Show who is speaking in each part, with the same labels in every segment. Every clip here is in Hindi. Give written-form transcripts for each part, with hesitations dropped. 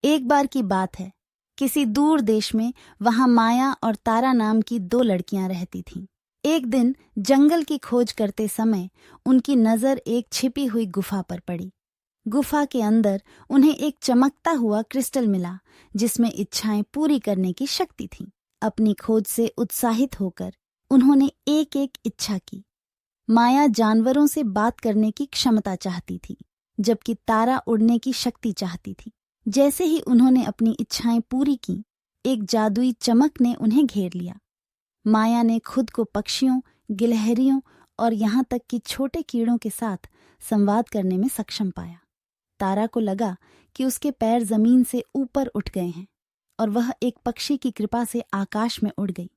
Speaker 1: एक बार की बात है, किसी दूर देश में वहां माया और तारा नाम की दो लड़कियां रहती थीं। एक दिन जंगल की खोज करते समय उनकी नजर एक छिपी हुई गुफा पर पड़ी। गुफा के अंदर उन्हें एक चमकता हुआ क्रिस्टल मिला जिसमें इच्छाएं पूरी करने की शक्ति थी। अपनी खोज से उत्साहित होकर उन्होंने एक एक इच्छा की। माया जानवरों से बात करने की क्षमता चाहती थी, जबकि तारा उड़ने की शक्ति चाहती थी। जैसे ही उन्होंने अपनी इच्छाएं पूरी की, एक जादुई चमक ने उन्हें घेर लिया। माया ने खुद को पक्षियों, गिलहरियों और यहाँ तक कि छोटे कीड़ों के साथ संवाद करने में सक्षम पाया। तारा को लगा कि उसके पैर जमीन से ऊपर उठ गए हैं और वह एक पक्षी की कृपा से आकाश में उड़ गई।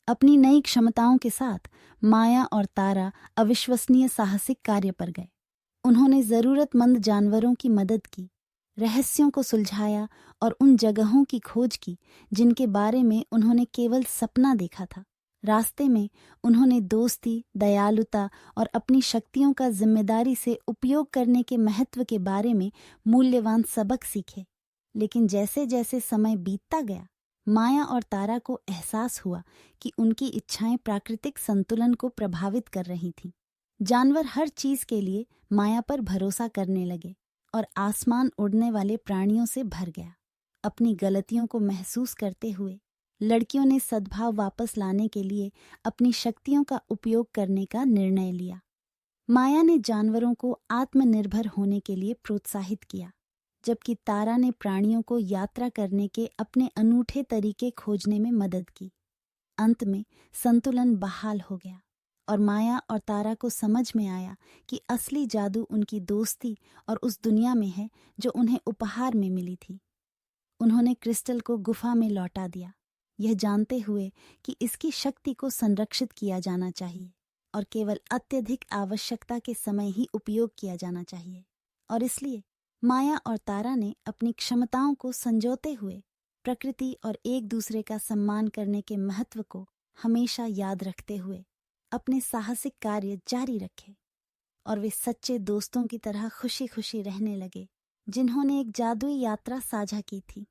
Speaker 1: अपनी नई क्षमताओं के साथ माया और तारा अविश्वसनीय साहसिक कार्य पर गए। उन्होंने जरूरतमंद जानवरों की मदद की, रहस्यों को सुलझाया और उन जगहों की खोज की जिनके बारे में उन्होंने केवल सपना देखा था। रास्ते में उन्होंने दोस्ती, दयालुता और अपनी शक्तियों का जिम्मेदारी से उपयोग करने के महत्व के बारे में मूल्यवान सबक सीखे। लेकिन जैसे जैसे समय बीतता गया, माया और तारा को एहसास हुआ कि उनकी इच्छाएं प्राकृतिक संतुलन को प्रभावित कर रही थीं। जानवर हर चीज के लिए माया पर भरोसा करने लगे और आसमान उड़ने वाले प्राणियों से भर गया। अपनी गलतियों को महसूस करते हुए लड़कियों ने सद्भाव वापस लाने के लिए अपनी शक्तियों का उपयोग करने का निर्णय लिया। माया ने जानवरों को आत्मनिर्भर होने के लिए प्रोत्साहित किया, जबकि तारा ने प्राणियों को यात्रा करने के अपने अनूठे तरीके खोजने में मदद की। अंत में संतुलन बहाल हो गया और माया और तारा को समझ में आया कि असली जादू उनकी दोस्ती और उस दुनिया में है जो उन्हें उपहार में मिली थी। उन्होंने क्रिस्टल को गुफा में लौटा दिया, यह जानते हुए कि इसकी शक्ति को संरक्षित किया जाना चाहिए और केवल अत्यधिक आवश्यकता के समय ही उपयोग किया जाना चाहिए। और इसलिए माया और तारा ने अपनी क्षमताओं को संजोते हुए प्रकृति और एक दूसरे का सम्मान करने के महत्व को हमेशा याद रखते हुए अपने साहसिक कार्य जारी रखे और वे सच्चे दोस्तों की तरह खुशी खुशी रहने लगे, जिन्होंने एक जादुई यात्रा साझा की थी।